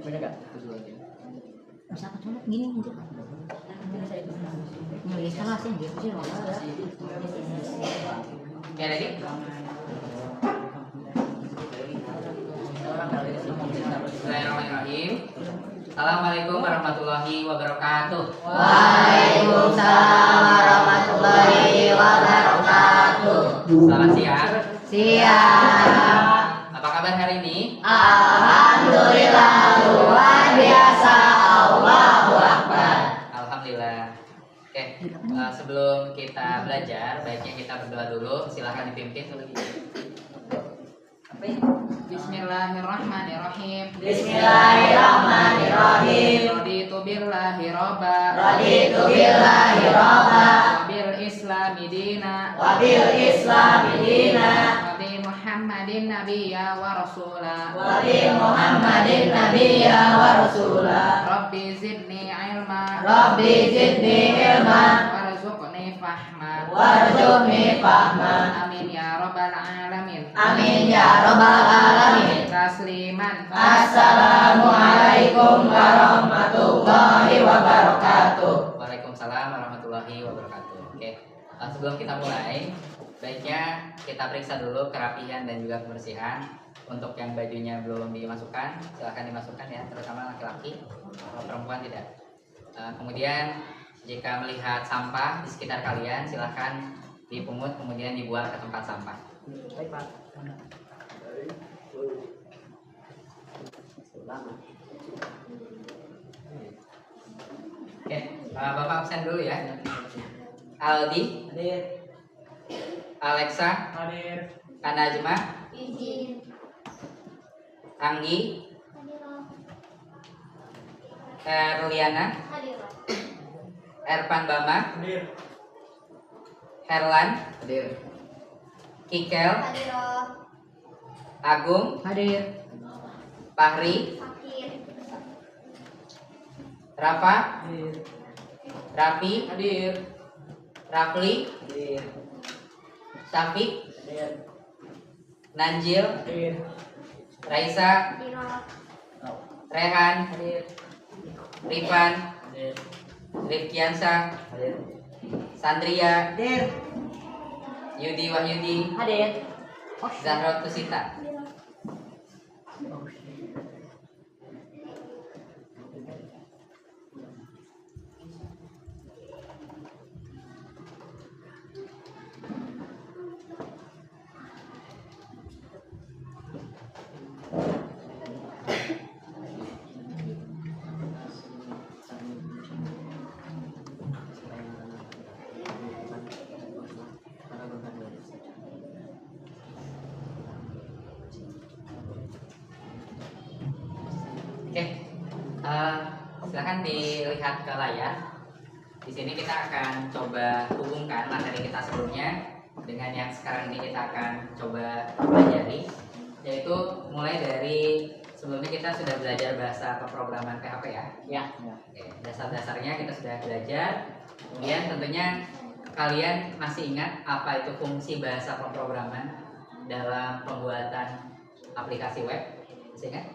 Beda gak? Bisa kecolok gini mungkin. Nggak salah sih gitu sih. Ya lagi. Bismillahirrahmanirrahim. Assalamualaikum warahmatullahi wabarakatuh. Waalaikumsalam warahmatullahi wabarakatuh. Selamat siang. Siang. Apa kabar hari ini? Alhamdulillah luar biasa. Allahu Akbar. Alhamdulillah. Oke, sebelum kita belajar, baiknya kita berdoa dulu. Silahkan dipimpin. Bismillahirrahmanirrahim. Bismillahirrahmanirrahim. Raditu billahi robba. Raditu billahi robba. Wabil islami dina. Wabil islami dina. Wabi Muhammadin nabiyya wa rasula. Wabi Muhammadin nabiyya wa rasula. Rabbi zidni ilma. Rabbi zidni ilma. Warzuqni fahma. Warzuqni fahma. Amin ya rabbal alamin. Amin ya rabbal alamin. Tasliman. Assalamualaikum warahmatullahi wabarakatuh. Waalaikumsalam warahmatullahi wabarakatuh. Oke, sebelum kita mulai, baiknya kita periksa dulu kerapihan dan juga kebersihan. Untuk yang bajunya belum dimasukkan, silahkan dimasukkan ya, terutama laki-laki. Kalau perempuan tidak. Kemudian jika melihat sampah di sekitar kalian, silahkan dipungut kemudian dibuang ke tempat sampah. Baik Pak. Oke, Bapak absen dulu ya. Aldi, Hadir. Alexa, Hadir. Kanajma, Izin. Anggi, Erliana, Erpan Bama, Hadir. Herlan, Hadir. Kikel, Agung, Hadir. Fahri, Rafa, Hadir. Raffi, Hadir. Rafli, Hadir. Syafiq, Hadir. Nanjil, Hadir. Raisa, Rehan, Hadir. Rifan, Hadir. Rifkiansa, Hadir. Sandria, Hadir. Yudi Wahyudi, Hadir. Zahra Tusita. Oke, silakan dilihat ke layar. Di sini kita akan coba hubungkan materi kita sebelumnya dengan yang sekarang ini kita akan coba pelajari, yaitu mulai dari sebelumnya kita sudah belajar bahasa pemrograman PHP ya. Ya. Oke, dasar-dasarnya kita sudah belajar. Kemudian tentunya kalian masih ingat apa itu fungsi bahasa pemrograman dalam pembuatan aplikasi web? Masih ingat?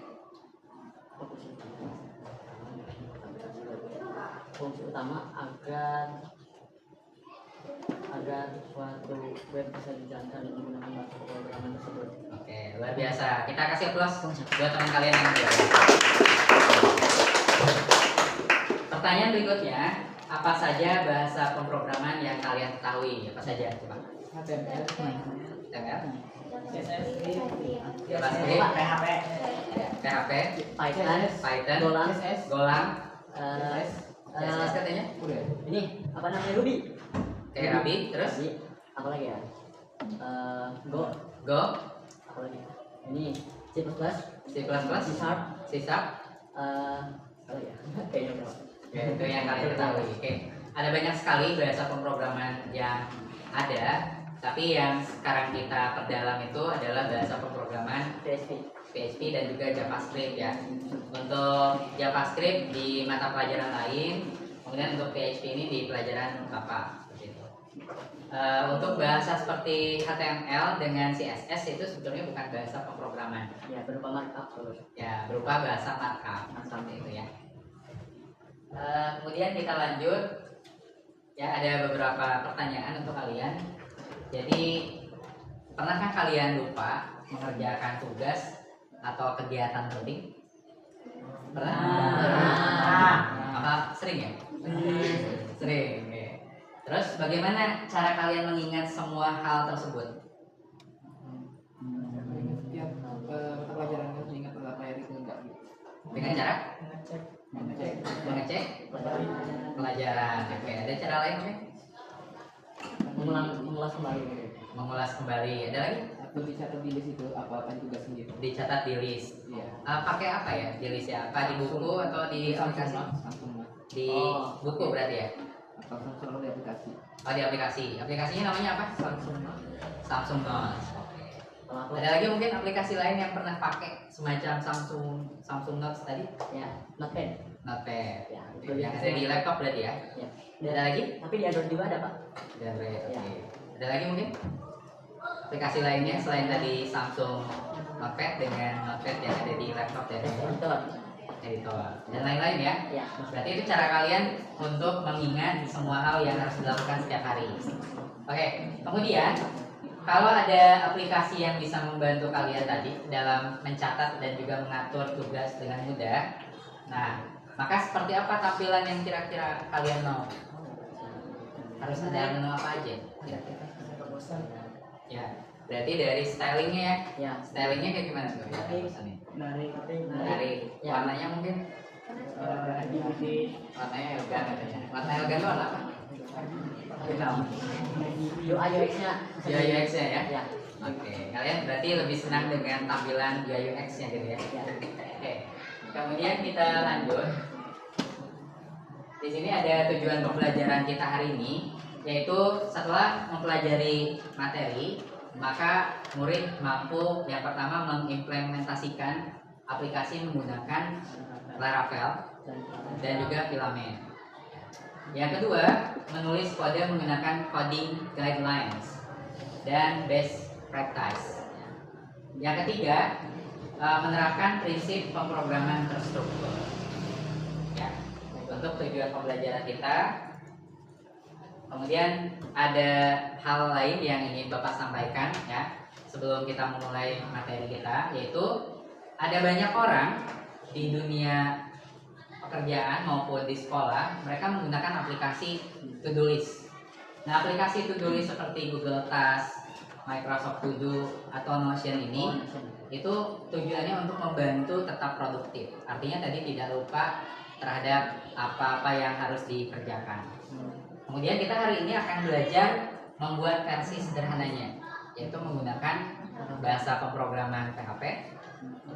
Fungsi utama agar suatu web bisa dijalankan dengan menggunakan bahasa pemrograman tersebut. Oke, luar biasa. Kita kasih aplaus buat teman kalian yang kedua. Pertanyaan berikutnya, apa saja bahasa pemrograman yang kalian ketahui? Apa saja? Coba. HTML, HTML, CSS, JavaScript, PHP, PHP, Python, Golang, CSS katanya. ini apa namanya, Ruby. Oke, Rabi, terus Ruby. Apa lagi ya? Go. Go, Apa lagi? Ini C++, C++, C Sharp, C Sharp. apa lagi ya? Kayaknya berapa? Ya, itu yang kalian ketahui. Oke, ada banyak sekali bahasa pemrograman yang ada, tapi yang sekarang kita perdalam itu adalah bahasa pemrograman PHP dan juga JavaScript ya. Untuk JavaScript di mata pelajaran lain, kemudian untuk PHP ini di pelajaran Bapak. Begitu. Untuk bahasa seperti HTML dengan CSS itu sebetulnya bukan bahasa pemrograman. Ya, berupa markup. Ya, berupa bahasa markup. seperti itu ya. Kemudian kita lanjut ya, ada beberapa pertanyaan untuk kalian. Jadi pernahkah kalian lupa mengerjakan tugas atau kegiatan penting? Pernah? Apa sering ya? Sering. Ya. Terus bagaimana cara kalian mengingat semua hal tersebut? Tiap pelajaran harus ingat berapa hari itu enggak gitu. Dengan cara Ngecek pelajaran. Oke, ada cara lain mungkin? mengulas kembali. Mengulas kembali. Ada lagi? Atau dicatat di list itu apa tugasnya gitu. Dicatat di list. Iya. Pakai apa ya di list ya? Apa di buku atau di aplikasi? Samsung. Di buku berarti ya? Atau Samsung di aplikasi. Oh, di aplikasi. Aplikasinya namanya apa? Samsung Notes. Oke. Ada lagi mungkin aplikasi lain yang pernah pakai semacam Samsung Notes tadi? Ya, Notepad. Notepad. Ya, Yang ada di laptop berarti ya? Ya. Ada lagi? Tapi di Android juga ada, Pak. Di Android. Oke. Ya. Ada lagi mungkin? Aplikasi lainnya selain tadi Samsung Notepad dengan Notepad yang ada di laptop dan editor dan lain-lain ya? Ya. Berarti itu cara kalian untuk mengingat semua hal yang harus dilakukan setiap hari. Oke, kemudian kalau ada aplikasi yang bisa membantu kalian tadi dalam mencatat dan juga mengatur tugas dengan mudah, nah maka seperti apa tampilan yang kira-kira kalian mau? Harus ada menu apa aja? Ya, berarti dari stylingnya ya? Ya. Stylingnya kayak gimana tuh? Ya, bosannya. Dari warnanya mungkin? Warnanya elegan katanya. Warna elegan itu warna apa? Hitam. UI UX-nya. UI UX-nya ya? Ya. Oke, kalian berarti lebih senang dengan tampilan UI UX-nya gitu ya? Ya. Oke, kemudian kita lanjut. Di sini ada tujuan pembelajaran kita hari ini, yaitu setelah mempelajari materi, maka murid mampu yang pertama mengimplementasikan aplikasi menggunakan Laravel dan juga Filament. Yang kedua, menulis kode menggunakan coding guidelines dan best practice. Yang ketiga, menerapkan prinsip pemrograman terstruktur. Ya, untuk tujuan pembelajaran kita. Kemudian ada hal lain yang ingin Bapak sampaikan ya sebelum kita memulai materi kita, yaitu ada banyak orang di dunia pekerjaan maupun di sekolah, mereka menggunakan aplikasi to-do list. Nah, aplikasi to-do list seperti Google Task, Microsoft To Do atau Notion ini itu tujuannya untuk membantu tetap produktif. Artinya tadi tidak lupa terhadap apa-apa yang harus dikerjakan. Kemudian kita hari ini akan belajar membuat versi sederhananya, yaitu menggunakan bahasa pemrograman PHP,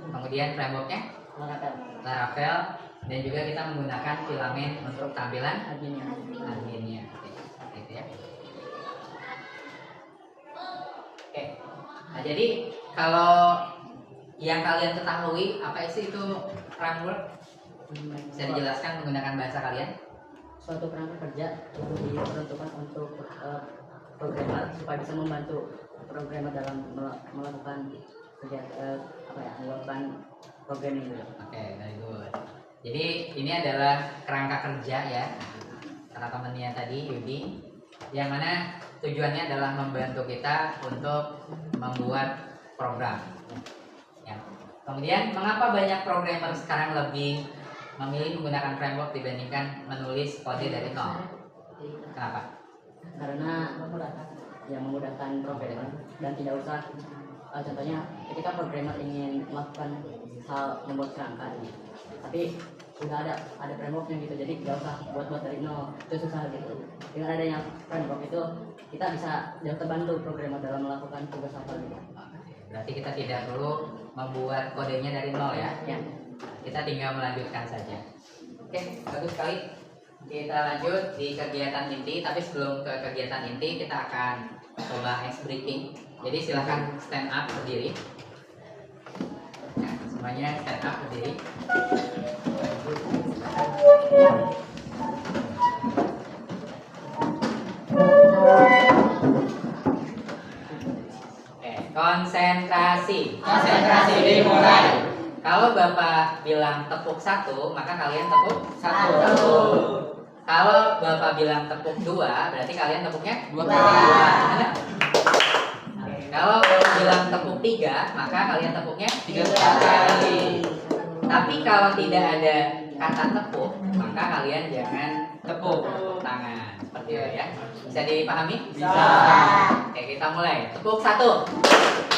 kemudian frameworknya Laravel, dan juga kita menggunakan Filament untuk tampilan adminnya. Seperti itu ya. Oke. Nah, jadi kalau yang kalian ketahui apa sih itu framework? Bisa dijelaskan menggunakan bahasa kalian? Suatu kerangka kerja itu diperuntukkan untuk programmer supaya bisa membantu programmer dalam melakukan melakukan programming gitu. Oke, very good. Jadi ini adalah kerangka kerja ya, kata temannya tadi Yudi, yang mana tujuannya adalah membantu kita untuk membuat program. Ya. Kemudian mengapa banyak programmer sekarang lebih memilih menggunakan framework dibandingkan menulis kode dari nol? Kenapa? Karena memudahkan programmer dan tidak usah contohnya ketika programmer ingin melakukan hal membuat kerangka tapi sudah ada frameworknya gitu, jadi tidak usah buat dari nol, itu susah gitu. Dengan adanya framework itu kita bisa jauh terbantu programmer dalam melakukan tugas hafal gitu. Berarti kita tidak perlu membuat kodenya dari nol ya? Ya. Kita tinggal melanjutkan saja. Oke, bagus sekali. Kita lanjut di kegiatan inti, tapi sebelum ke kegiatan inti kita akan coba ice breaking. Jadi silahkan stand up berdiri. Ya, semuanya stand up berdiri. Oke, konsentrasi. Konsentrasi dimulai. Kalau Bapak bilang tepuk 1, maka kalian tepuk 1. Kalau Bapak bilang tepuk 2, berarti kalian tepuknya 2 kali. Gimana? Kalau Bapak bilang tepuk 3, maka kalian tepuknya 3 kali. Tapi kalau tidak ada kata tepuk, maka kalian jangan tepuk tangan. Seperti itu ya. Bisa dipahami? Bisa. Oke, kita mulai. Tepuk 1,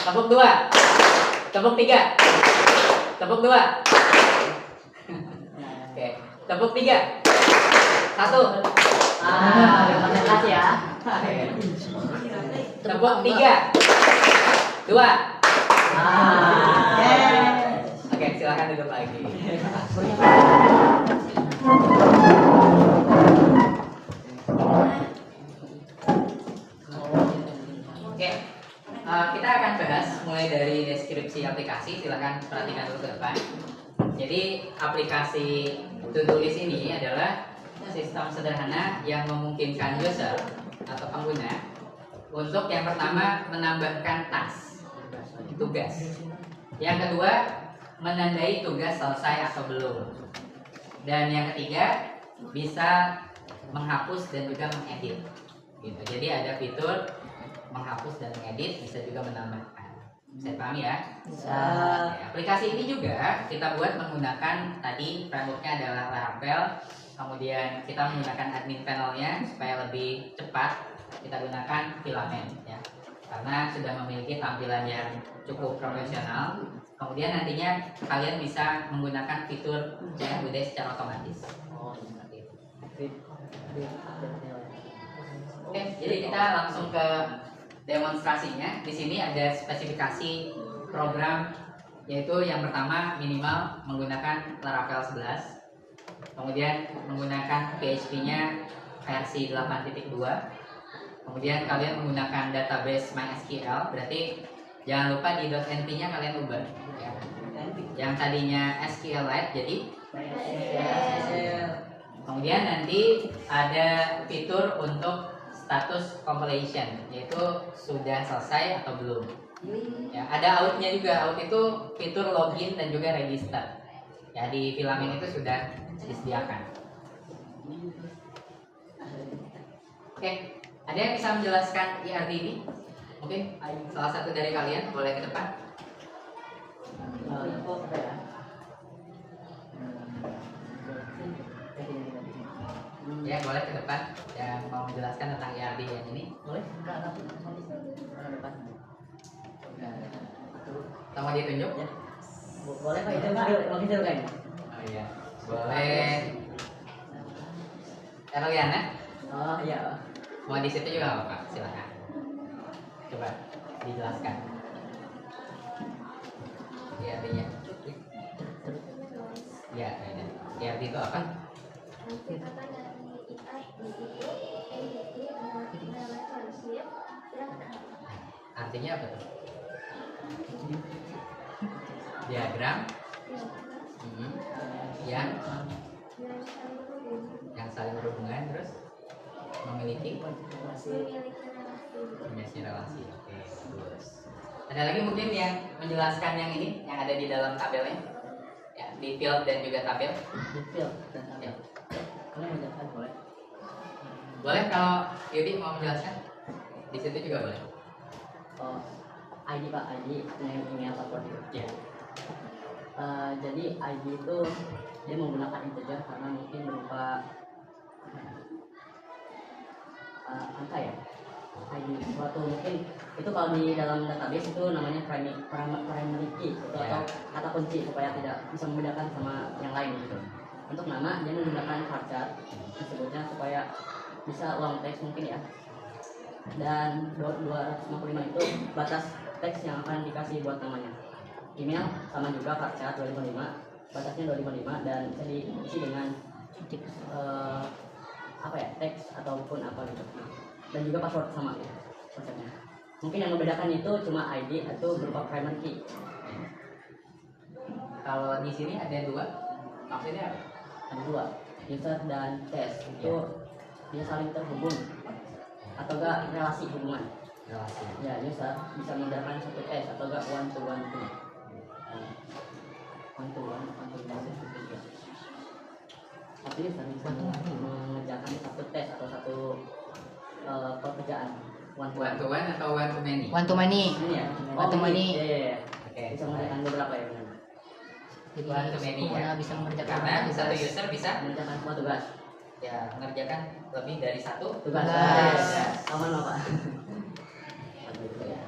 tepuk 2, tepuk 3, tepuk 2. Oke, tepuk 3. 1. Konsentrasi ya. Tepuk 3, 2. Oke, silakan duduk lagi. Oke, kita akan bahas mulai dari deskripsi aplikasi. Silakan perhatikan dulu ke depan. Jadi aplikasi To-Do List ini adalah sistem sederhana yang memungkinkan user atau pengguna untuk yang pertama menambahkan tugas. Yang kedua, menandai tugas selesai atau belum. Dan yang ketiga, bisa menghapus dan juga mengedit. Gitu. Jadi ada fitur menghapus dan mengedit, bisa juga menambahkan. Bisa dipahami ya? Bisa. Aplikasi ini juga kita buat menggunakan tadi frameworknya adalah Laravel. Kemudian kita menggunakan admin panelnya supaya lebih cepat. Kita gunakan Filament ya, karena sudah memiliki tampilan yang cukup profesional. Kemudian nantinya kalian bisa menggunakan fitur CMUD secara otomatis. Seperti itu. Oke, jadi kita langsung ke demonstrasinya. Di sini ada spesifikasi program, yaitu yang pertama minimal menggunakan Laravel 11. Kemudian menggunakan PHP-nya versi 8.2. Kemudian kalian menggunakan database MySQL, berarti jangan lupa di .np-nya kalian ubah ya. Yang tadinya SQLite jadi kemudian nanti ada fitur untuk status completion, yaitu sudah selesai atau belum ya. Ada outnya juga. Out itu fitur login dan juga register ya, di Filament itu sudah disediakan. Oke, ada yang bisa menjelaskan IRD ini? Mungkin salah satu dari kalian boleh ke depan. Ya, boleh ke depan yang mau menjelaskan tentang IRD yang ini. Boleh? Atau mau ditunjuk? Ya. Boleh Pak, itu mau kita kan? Oh iya, boleh. Erliana? Oh iya. Mau di situ juga nggak apa-apa, silakan. Coba dijelaskan. IRD-nya. Ya, ini. IRD itu apa? Artinya apa tuh? Diagram yang saling berhubungan, terus memiliki relasi. Oke, bagus. Ada lagi mungkin yang menjelaskan yang ini yang ada di dalam tabelnya ya, di field dan juga tabel. Di field dan tabel. Kalian menjelaskan boleh? Boleh kalau Yudi mau menjelaskan di situ juga boleh. Oh, ID Pak, ID name, email, password gitu. Ya. Jadi ID itu dia menggunakan integer karena mungkin berupa angka ya. ID suatu mungkin itu kalau di dalam database itu namanya primary key itu atau kata kunci supaya tidak bisa membedakan sama yang lain gitu. Untuk nama dia menggunakan varchar disebutnya supaya bisa long text mungkin ya. Dan 255 itu batas teks yang akan dikasih buat namanya. Email sama juga varchar 255, batasnya 255 dan bisa diisi dengan teks ataupun apa gitu. Dan juga password sama ya konsepnya. Mungkin yang membedakan itu cuma ID atau berupa primary key. Kalau di sini ada dua, maksudnya apa? Ada dua, user dan test itu dia saling terhubung atau enggak relasi hubungan. Relasi. Ya, user bisa menggunakan satu test atau enggak one to one. one to many juga. Tapi bisa mengerjakan satu tes atau satu pekerjaan one to One to one atau one to many? One to many. Ini ya. One to many. Iya. Oke. Bisa mengerjakan beberapa ya benar. Jadi One to many, pengguna ya. bisa mengerjakan Karena tugas. satu user bisa Mengerjakan semua tugas. ya mengerjakan lebih dari satu Tugas. Tugas. Aman loh, Pak. Satu itu ya.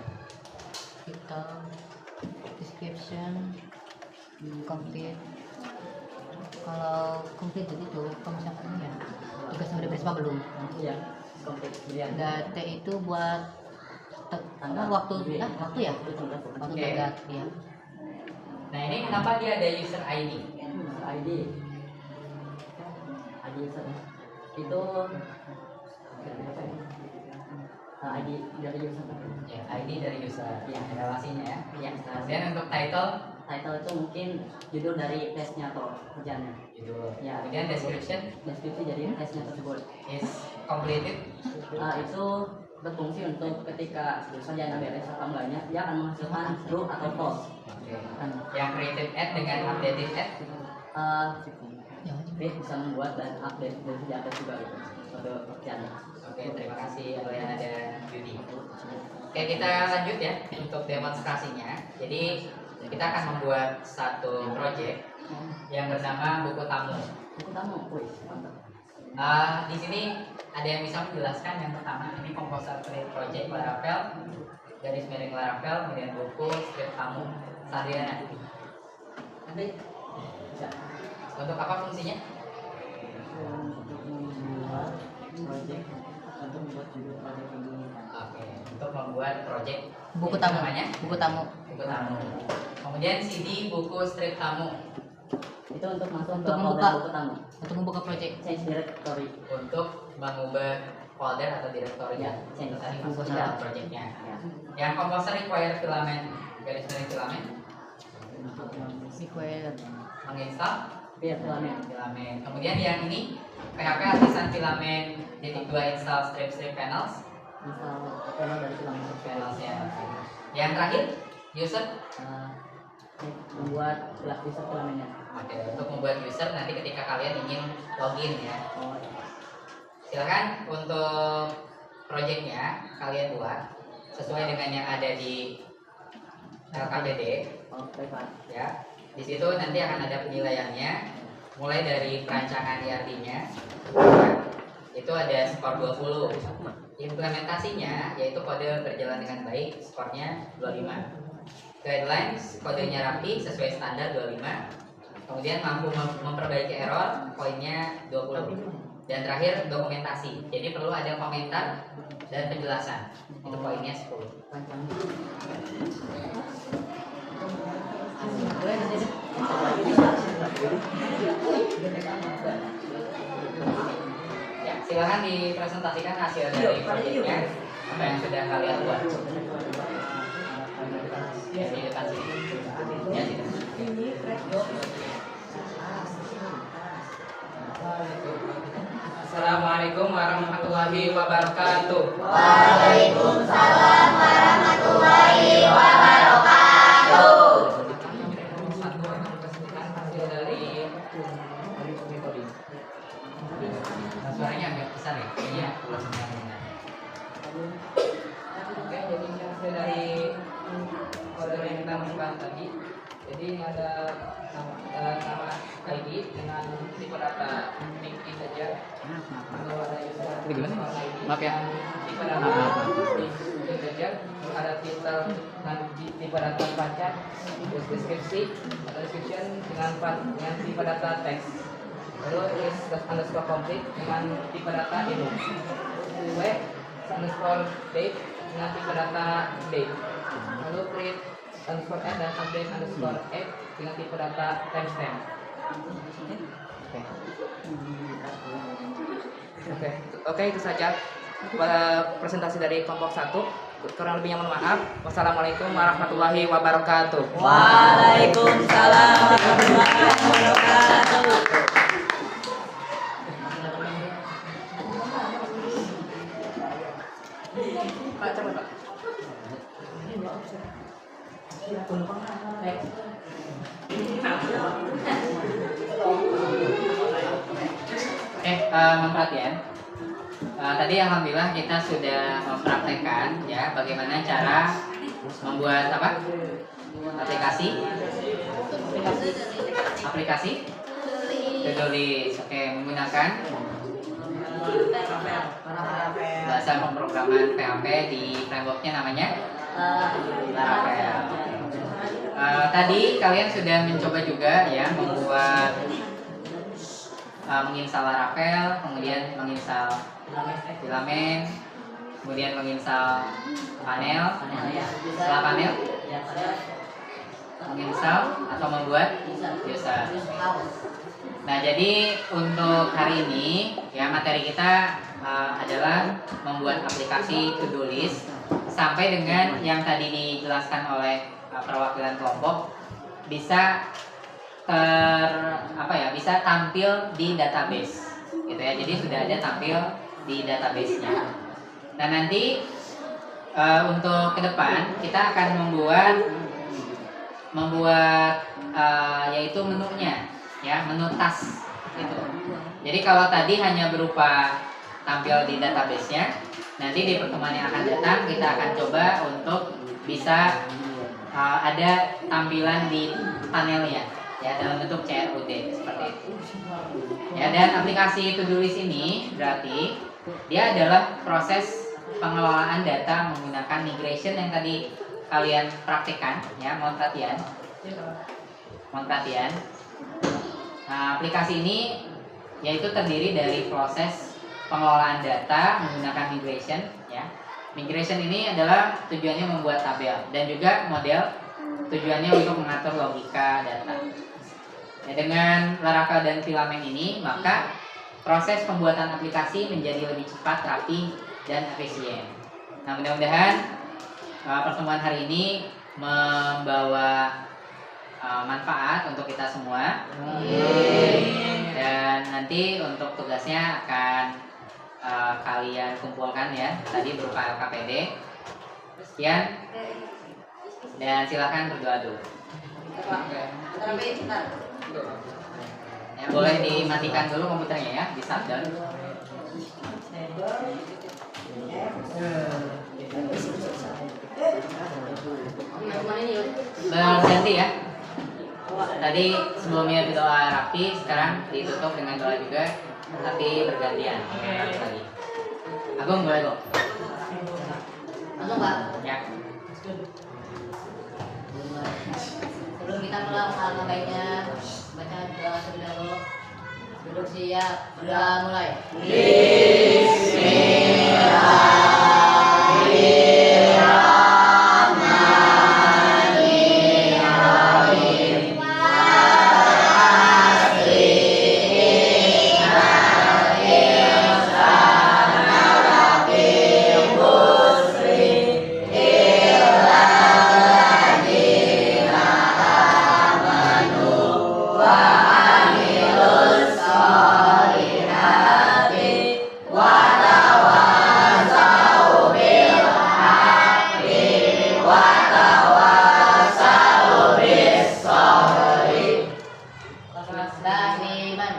Kita description complete. Kalau complete jadi itu kalau misalkan ini ya tugasnya udah beres apa belum? Iya. Komplit. Kemudian Dan T itu buat waktu waktu ya waktu Oke. tenggat ya. Nah ini kenapa dia ada user ID? ID user itu apa ya? ID dari user. Ya, ID dari user, Ya. relasinya ya. Ya, Kemudian untuk title, title itu mungkin judul dari tesnya atau kerjanya. judul. Ya. Kemudian description Deskripsi dari tesnya tersebut. is completed. Itu berfungsi untuk ketika kerjaan beres atau enggaknya dia akan menghasilkan true atau false. Oke. Yang created add dengan updated add. Ya. Bisa membuat dan update dan tidak update juga gitu pada pekerjaannya. Oke, terima kasih Adriana dan Yudi. Oke, kita lanjut ya untuk demonstrasinya. Jadi kita akan membuat satu project yang bernama buku tamu. Buku tamu, wih mantap. Di sini ada yang bisa menjelaskan yang pertama ini Composer Create Project Laravel, garis miring Laravel, kemudian buku script tamu Adriana. Nanti bisa Untuk apa fungsinya? untuk membuat project untuk membuat judul project ini. Oke, untuk membuat project Buku Ini tamu. namanya Buku tamu. buku tamu. Kemudian CD buku strip tamu Itu untuk masuk Untuk ke membuka. folder buku tamu. Untuk membuka project. Change directory. untuk mengubah folder atau direktori Ya, yang tadi change. masuk ke dalam projectnya. Ya. Yang Composer require filament garis miring filament Required. menginstal Biar filament. filament. Kemudian yang ini PHP artisan filament titik 2 install strip panels Misal panel dari filament. panelsnya. Yang terakhir user. Membuat user filamentnya. Oke, untuk membuat user nanti ketika kalian ingin login ya. Oh, Silakan untuk projectnya kalian buat sesuai dengan yang ada di LKPD baik Pak. ya. Di situ nanti akan ada penilaiannya mulai dari perancangan IRD-nya itu ada skor 20. Implementasinya yaitu kode berjalan dengan baik, skornya 25. Guidelines kodenya rapi sesuai standar 25. Kemudian mampu memperbaiki error, poinnya 20. Dan terakhir dokumentasi. Jadi perlu ada komentar dan penjelasan. Itu poinnya 10. Ya, silakan dipresentasikan hasil dari proyeknya apa yang sudah kalian buat. Ya, di depan sini. Ya, di depan. Assalamualaikum warahmatullahi wabarakatuh. Waalaikumsalam warahmatullahi wabarakatuh. Hasil dari suaranya agak besar ya? Iya. Oke, jadi ini hasil dari kode yang kita masukkan tadi. Jadi ini ada nama ID dengan tipe data link saja. Kalau ada user ID, maaf ya. Tipe data link saja. Ada titel dan tipe data baca, deskripsi atau description dengan tipe data teks. Lalu is underscore complete dengan tipe data itu. W underscore date dengan tipe data date. Lalu create underscore n dan update underscore x dengan tipe data timestamp. Oke, itu saja presentasi dari kelompok 1. Kurang lebihnya mohon maaf. Wassalamualaikum warahmatullahi wabarakatuh. Waalaikumsalam warahmatullahi wabarakatuh. Pak, coba Pak. Next. memperhatikan. Tadi alhamdulillah kita sudah mempraktekkan ya bagaimana cara membuat apa? Aplikasi to-do list. Oke, menggunakan bahasa pemrograman PHP di frameworknya namanya Laravel. Tadi kalian sudah mencoba juga ya membuat menginstal Laravel, kemudian menginstal Filament, kemudian menginstal panel. Setelah panel menginstal atau membuat user. Nah, jadi untuk hari ini ya materi kita adalah membuat aplikasi to-do list sampai dengan yang tadi dijelaskan oleh perwakilan kelompok bisa bisa tampil di database gitu ya. Jadi sudah ada tampil di database-nya. Nah, nanti untuk ke depan kita akan membuat yaitu menunya ya, menu task gitu. Jadi kalau tadi hanya berupa tampil di database-nya, nanti di pertemuan yang akan datang kita akan coba untuk bisa ada tampilan di panelnya ya dalam bentuk CRUD seperti itu. Ya, dan aplikasi to-do list ini berarti dia adalah proses pengelolaan data menggunakan migration yang tadi kalian praktekkan ya, mohon perhatian. Nah, aplikasi ini yaitu terdiri dari proses pengelolaan data menggunakan migration ya. Migration ini adalah tujuannya membuat tabel dan juga model tujuannya untuk mengatur logika data. Ya, dengan Laravel dan Filament ini maka proses pembuatan aplikasi menjadi lebih cepat, rapi, dan efisien. Nah, mudah-mudahan pertemuan hari ini membawa manfaat untuk kita semua. Dan nanti untuk tugasnya akan kalian kumpulkan ya, tadi berupa LKPD. Sekian, dan silakan berdoa dulu. Ya, boleh dimatikan dulu komputernya ya, di shutdown. Berganti ya. Tadi sebelumnya berdoa rapi, sekarang ditutup dengan doa juga, tapi bergantian. Lagi. Agung boleh kok. Langsung Pak. Ya. Sebelum kita pulang, alangkah baiknya baca doa terlebih dahulu. Duduk siap, sudah mulai. Tasliman.